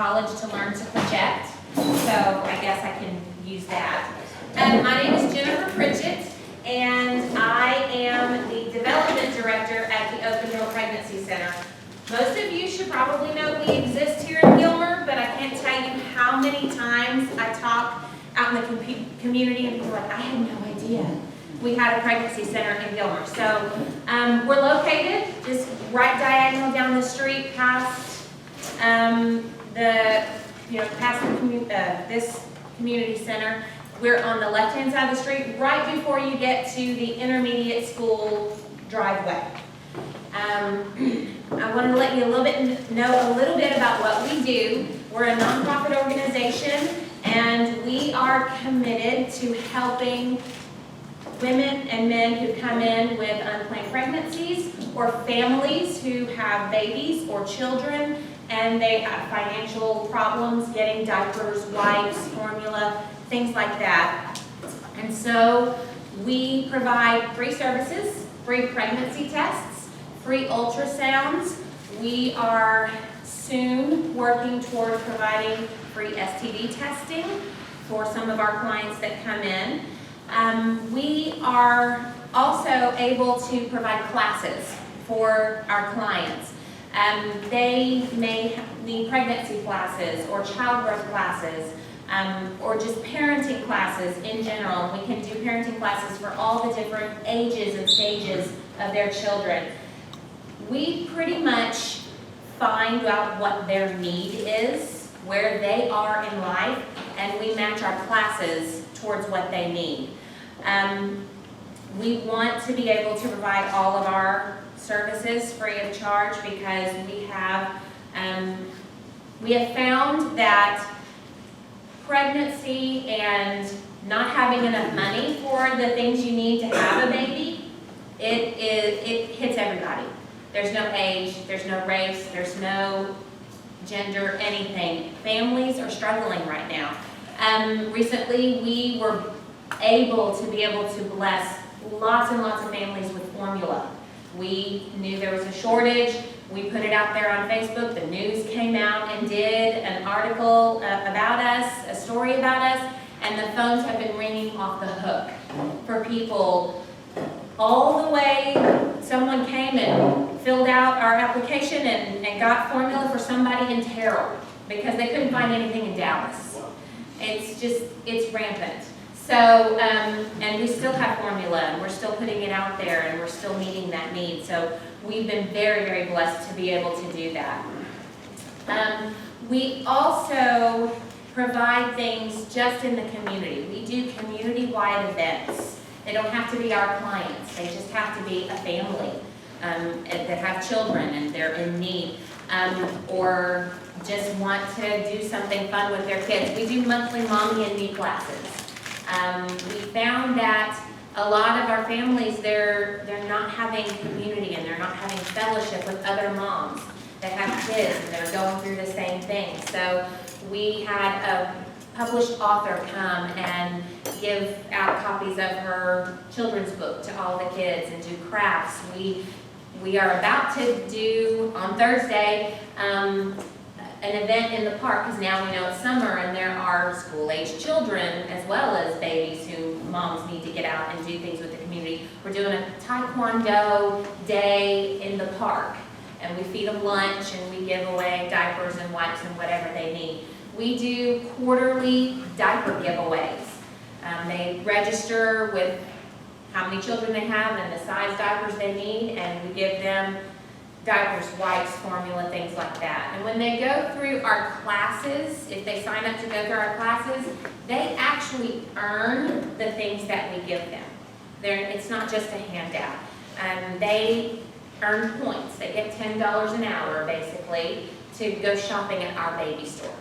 college to learn to project, so I guess I can use that. My name is Gilmer Pritchett, and I am the Development Director at the Open Door Pregnancy Center. Most of you should probably know we exist here in Gilmer, but I can't tell you how many times I talk out in the community and people are like, I had no idea we had a pregnancy center in Gilmer. So we're located just right diagonal down the street past this community center. We're on the left-hand side of the street, right before you get to the intermediate school driveway. I wanted to let you know a little bit about what we do. We're a nonprofit organization, and we are committed to helping women and men who come in with unplanned pregnancies, or families who have babies or children, and they have financial problems getting diapers, wipes, formula, things like that. And so we provide free services, free pregnancy tests, free ultrasounds. We are soon working toward providing free STD testing for some of our clients that come in. We are also able to provide classes for our clients. They may need pregnancy classes or childbirth classes, or just parenting classes in general. We can do parenting classes for all the different ages and stages of their children. We pretty much find out what their need is, where they are in life, and we match our classes towards what they need. We want to be able to provide all of our services free of charge because we have found that pregnancy and not having enough money for the things you need to have a baby, it hits everybody. There's no age, there's no race, there's no gender, anything. Families are struggling right now. Recently, we were able to bless lots and lots of families with formula. We knew there was a shortage. We put it out there on Facebook. The news came out and did an article about us, a story about us, and the phones have been ringing off the hook for people all the way. Someone came and filled out our application and got formula for somebody in Terrell because they couldn't find anything in Dallas. It's rampant. So, and we still have formula, and we're still putting it out there, and we're still meeting that need. So we've been very, very blessed to be able to do that. We also provide things just in the community. We do community-wide events. They don't have to be our clients. They just have to be a family that have children and they're in need, or just want to do something fun with their kids. We do monthly mommy and me classes. We found that a lot of our families, they're not having community and they're not having fellowship with other moms that have kids and they're going through the same thing. So we had a published author come and give out copies of her children's book to all the kids and do crafts. We are about to do, on Thursday, an event in the park, because now we know it's summer and there are school-aged children as well as babies who moms need to get out and do things with the community. We're doing a Taekwondo day in the park, and we feed them lunch and we give away diapers and wipes and whatever they need. We do quarterly diaper giveaways. They register with how many children they have and the size diapers they need, and we give them diapers, wipes, formula, things like that. And when they go through our classes, if they sign up to go through our classes, they actually earn the things that we give them. It's not just a handout. They earn points. They get $10 an hour, basically, to go shopping at our baby store.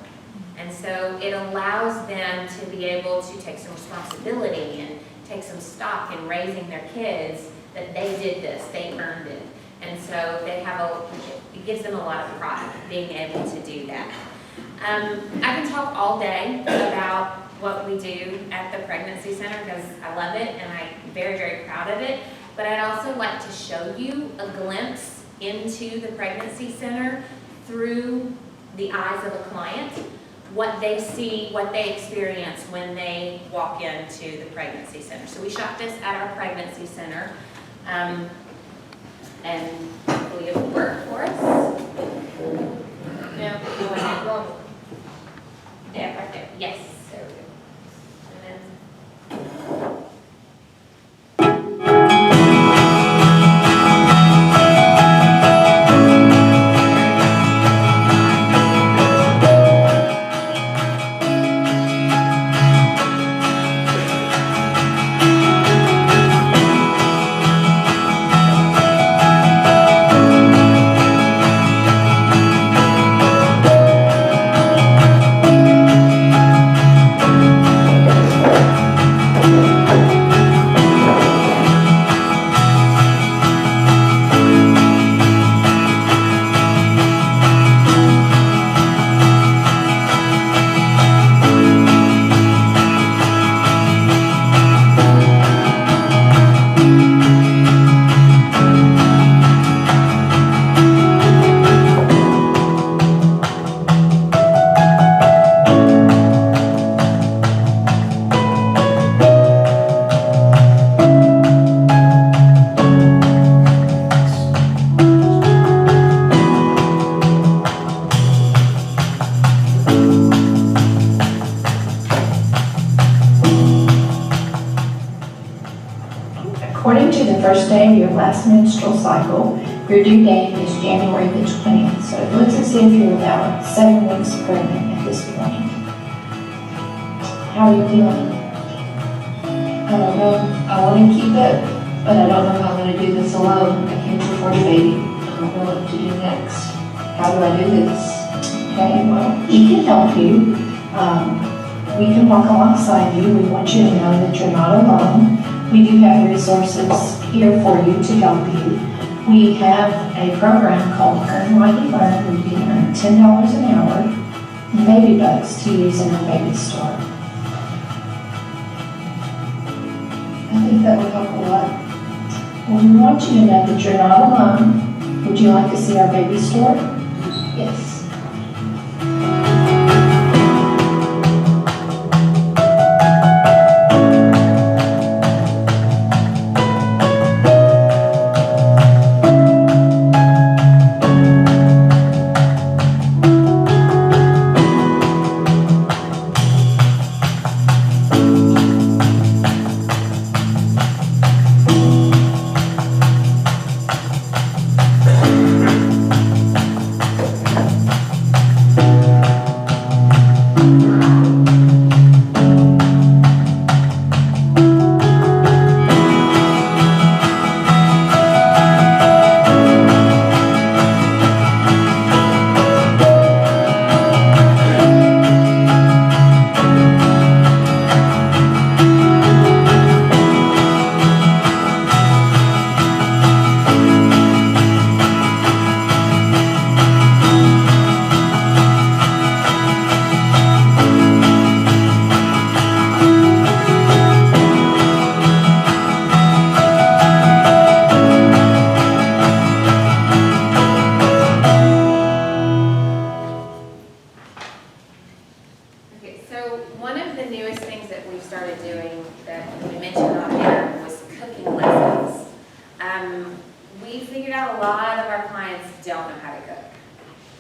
And so it allows them to be able to take some responsibility and take some stock in raising their kids, that they did this, they earned it. And so they have it gives them a lot of pride being able to do that. I can talk all day about what we do at the pregnancy center because I love it and I'm very, very proud of it. But I'd also like to show you a glimpse into the pregnancy center through the eyes of a client, what they see, what they experience when they walk into the pregnancy center. So we shot this at our pregnancy center, and hopefully it will work for us. Now, you want to go? Yeah, right there. Yes. There we go. And then According to the first day of your last menstrual cycle, your due date is January the 20th, so it looks as if you're about 7 weeks pregnant at this point. How are you feeling? I don't know. I want to keep it, but I don't know how I'm going to do this alone. I can't afford a baby. I don't know what to do next. How do I do this? Okay, well, we can help you. We can walk alongside you. We want you to know that you're not alone. We do have resources here for you to help you. We have a program called Earn While You Learn, where you can earn $10 an hour in baby bucks to use in a baby store. I think that would help a lot. Well, we want you to know that you're not alone. Would you like to see our baby store? Yes.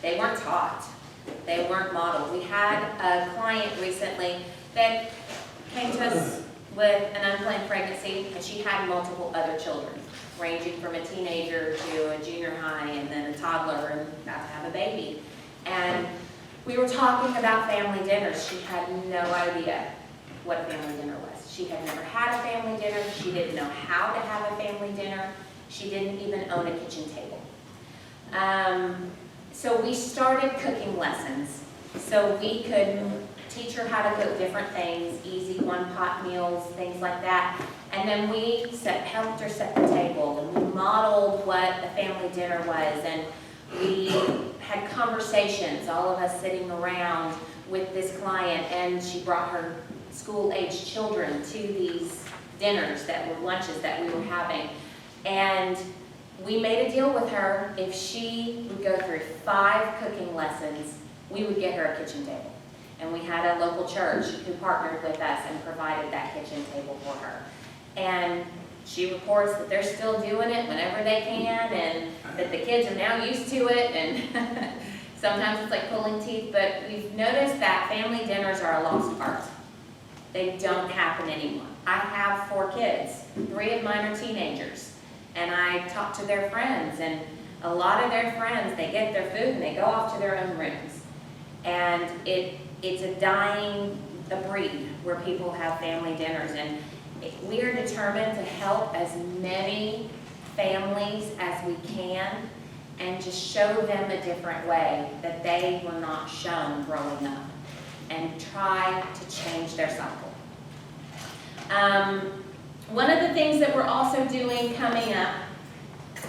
They weren't taught. They weren't modeled. We had a client recently that came to us with an unplanned pregnancy, and she had multiple other children, ranging from a teenager to a junior high and then a toddler and about to have a baby. And we were talking about family dinners. She had no idea what a family dinner was. She had never had a family dinner. She didn't know how to have a family dinner. She didn't even own a kitchen table. So we started cooking lessons so we could teach her how to cook different things, easy one-pot meals, things like that. And then we helped her set the table, and we modeled what a family dinner was, and we had conversations, all of us sitting around with this client, and she brought her school-aged children to these dinners that were lunches that we were having. And we made a deal with her. If she would go through 5 cooking lessons we would get her a kitchen table. And we had a local church who partnered with us and provided that kitchen table for her. And she reports that they're still doing it whenever they can, and that the kids are now used to it, and sometimes it's like pulling teeth, but we've noticed that family dinners are a lost art. They don't happen anymore. I have 4 kids. 3 of mine are teenagers, and I talk to their friends, and a lot of their friends, they get their food and they go off to their own rooms. And it's a dying breed where people have family dinners, and we are determined to help as many families as we can and just show them a different way that they were not shown growing up, and try to change their cycle. One of the things that we're also doing coming up,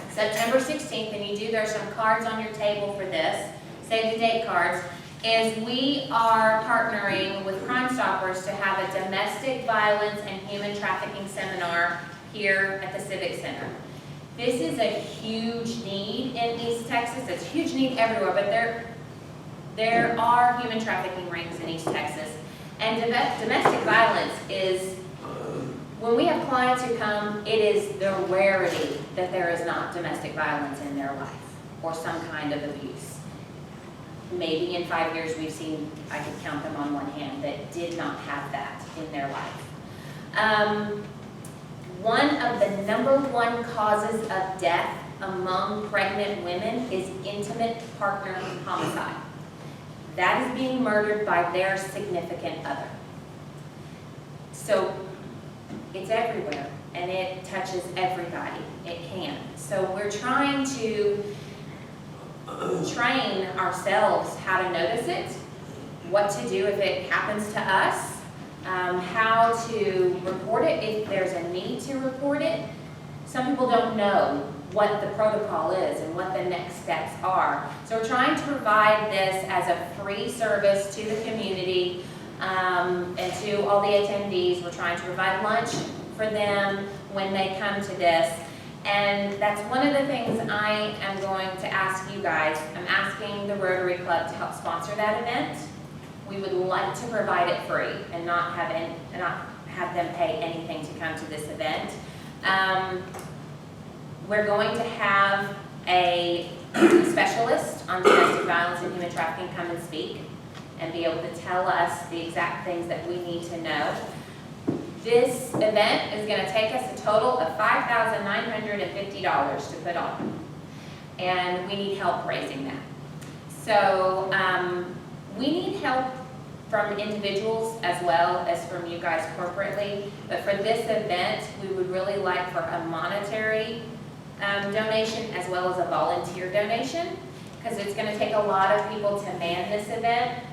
September 16th, and you do, there's some cards on your table for this, save the date cards, is we are partnering with Crime Stoppers to have a domestic violence and human trafficking seminar here at the Civic Center. This is a huge need in East Texas. It's a huge need everywhere, but there are human trafficking rings in East Texas. And domestic violence is, when we have clients who come, it is the rarity that there is not domestic violence in their life or some kind of abuse. Maybe in 5 years we've seen, I could count them on one hand, that did not have that in their life. One of the #1 causes of death among pregnant women is intimate partner homicide. That is being murdered by their significant other. So it's everywhere, and it touches everybody. It can. So we're trying to train ourselves how to notice it, what to do if it happens to us, how to report it if there's a need to report it. Some people don't know what the protocol is and what the next steps are. So we're trying to provide this as a free service to the community and to all the attendees. We're trying to provide lunch for them when they come to this. And that's one of the things I am going to ask you guys. I'm asking the Rotary Club to help sponsor that event. We would like to provide it free and not have them pay anything to come to this event. We're going to have a specialist on domestic violence and human trafficking come and speak and be able to tell us the exact things that we need to know. This event is going to take us a total of $5,950 to put on, and we need help raising that. So we need help from individuals as well as from you guys corporately, but for this event, we would really like for a monetary donation as well as a volunteer donation, because it's going to take a lot of people to man this event.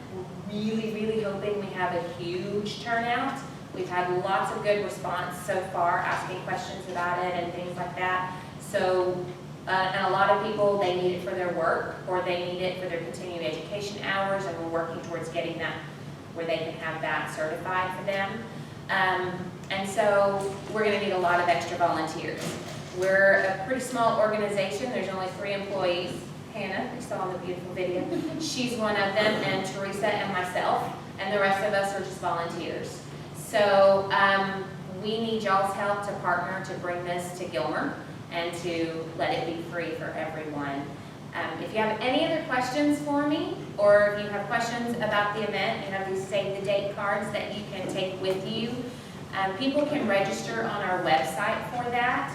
We're really hoping we have a huge turnout. We've had lots of good response so far, asking questions about it and things like that. So, and a lot of people, they need it for their work or they need it for their continuing education hours, and we're working towards getting that where they can have that certified for them. And so we're going to need a lot of extra volunteers. We're a pretty small organization. There's only 3 employees. Hannah, you saw in the beautiful video, she's one of them, and Teresa and myself, and the rest of us are just volunteers. So we need y'all's help to partner to bring this to Gilmer and to let it be free for everyone. If you have any other questions for me, or if you have questions about the event, you have these save the date cards that you can take with you. People can register on our website for that.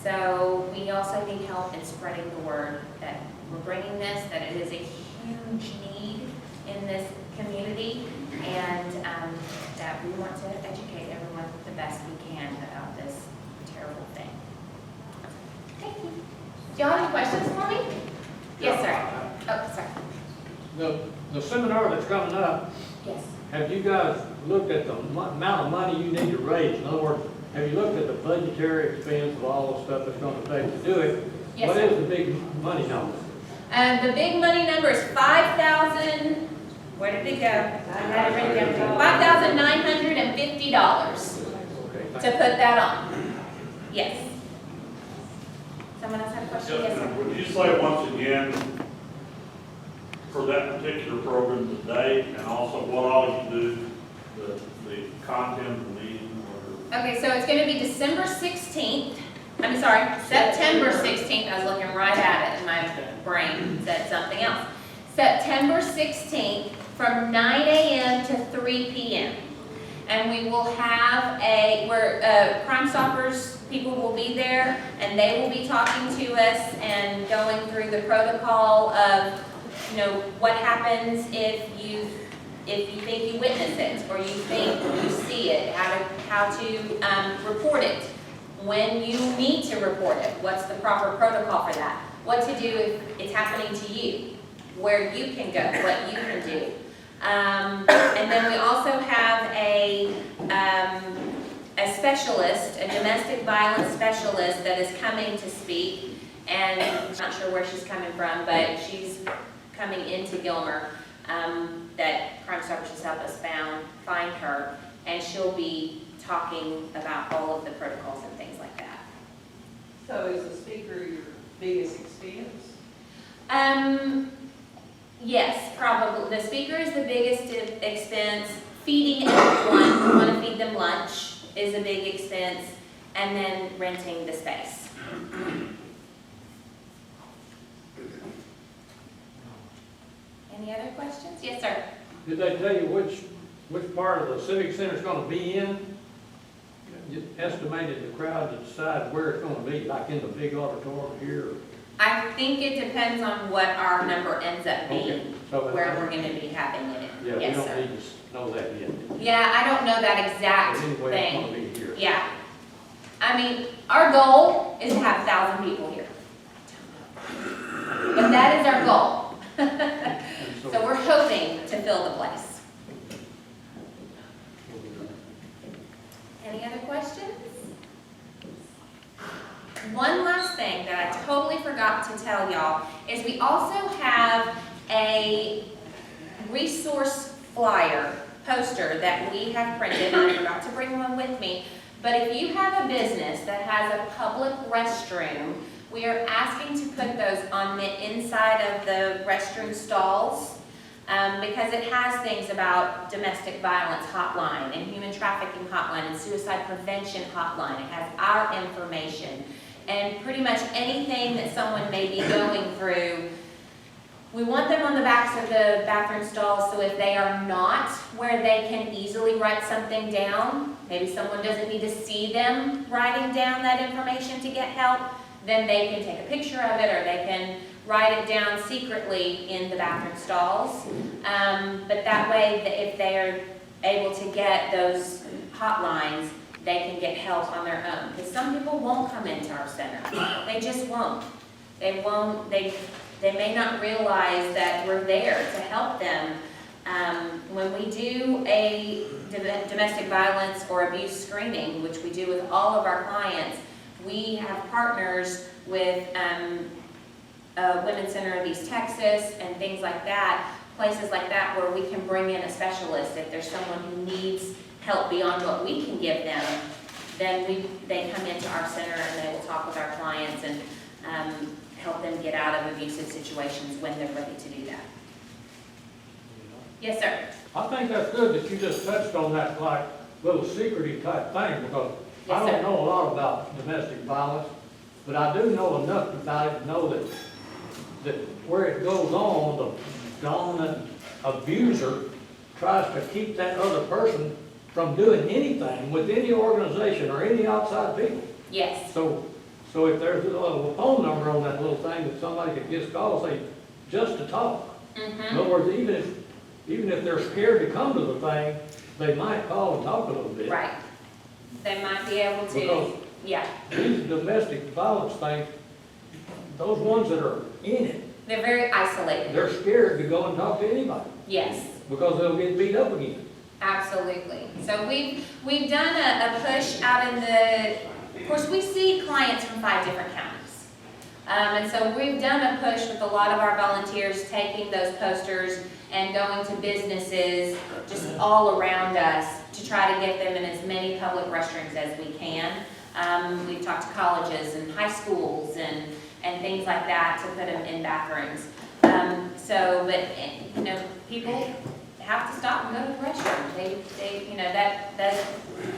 So we also need help in spreading the word that we're bringing this, that it is a huge need in this community, and that we want to educate everyone the best we can about this terrible thing. Thank you. Do y'all have any questions for me? Yes, sir. Oh, sorry. The seminar that's coming up, Yes. have you guys looked at the amount of money you need to raise? In other words, have you looked at the budgetary expense of all the stuff that's going to take to do it? Yes, What sir. is the big money number? The big money number is 5,000. Where did it go? I had it written down. $5,950 Okay, to put that on. Yes. Someone else have a question? Yes, sir. Would you say once again for that particular program, the date, and also what all you do, the content of the meeting, or Okay, so it's gonna be December 16th, I'm sorry, September 16th, I was looking right at it, and my brain said something else. September 16th, from 9 a.m. to 3 p.m. And we will have Crime Stoppers people will be there, and they will be talking to us and going through the protocol of, what happens if you think you witness it, or you think you see it, how to report it, when you need to report it, what's the proper protocol for that, what to do if it's happening to you, where you can go, what you can do. And then we also have a specialist, a domestic violence specialist that is coming to speak, and I'm not sure where she's coming from, but she's coming into Gilmer, that Crime Stoppers has helped us find her, and she'll be talking about all of the protocols and things like that. So is the speaker your biggest expense? Yes, probably. The speaker is the biggest expense. Feeding everyone, we want to feed them lunch, is a big expense, and then renting the space. Any other questions? Yes, sir. Did they tell you which part of the Civic Center is gonna be in? You estimated the crowd to decide where it's gonna be, like in the big auditorium here? I think it depends on what our number ends up being, Okay, so where we're going to be having it. Yeah, we Yes, don't sir. need to know that yet. Yeah, I don't know that exact But anyway, it's thing. gonna be here. Yeah. I mean, our goal is to have 1,000 people here. But that is our goal. And So we're hoping to fill the place. Any other questions? One last thing that I totally forgot to tell y'all is we also have a resource flyer poster that we have printed, and I forgot to bring one with me. But if you have a business that has a public restroom, we are asking to put those on the inside of the restroom stalls, because it has things about domestic violence hotline and human trafficking hotline and suicide prevention hotline. It has our information. And pretty much anything that someone may be going through, we want them on the backs of the bathroom stalls, so if they are not where they can easily write something down, maybe someone doesn't need to see them writing down that information to get help, then they can take a picture of it, or they can write it down secretly in the bathroom stalls. But that way, if they're able to get those hotlines, they can get help on their own. Because some people won't come into our center. They just won't. They may not realize that we're there to help them. When we do a domestic violence or abuse screening, which we do with all of our clients, we have partners with Women's Center of East Texas and things like that, places like that where we can bring in a specialist. If there's someone who needs help beyond what we can give them, then they come into our center and they will talk with our clients and help them get out of abusive situations when they're ready to do that. Yes, sir. I think that's good that you just touched on that like little secretive type thing, because Yes, I sir. don't know a lot about domestic violence, but I do know enough about it to know that where it goes on, the dominant abuser tries to keep that other person from doing anything with any organization or any outside people. Yes. So if there's a little phone number on that little thing that somebody could just call, say, just to talk. In other words, even if they're scared to come to the thing, they might call and talk a little bit. Right. They might be able to, Because yeah. these domestic violence things, those ones that are in it, They're very isolated. they're scared to go and talk to anybody Yes. because they'll get beat up again. Absolutely. So we've done a push out in of course, we see clients from 5 different counties. And so we've done a push with a lot of our volunteers taking those posters and going to businesses just all around us to try to get them in as many public restrooms as we can. We've talked to colleges and high schools and things like that to put them in bathrooms. So, but, you know, people have to stop and go to the restroom. They, you know, that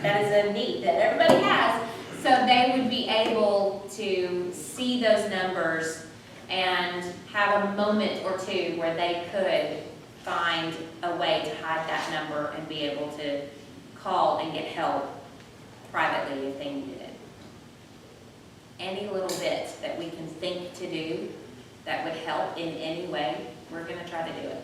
is a need that everybody has. So they would be able to see those numbers and have a moment or two where they could find a way to hide that number and be able to call and get help privately if they needed it. Any little bit that we can think to do that would help in any way, we're gonna try to do it.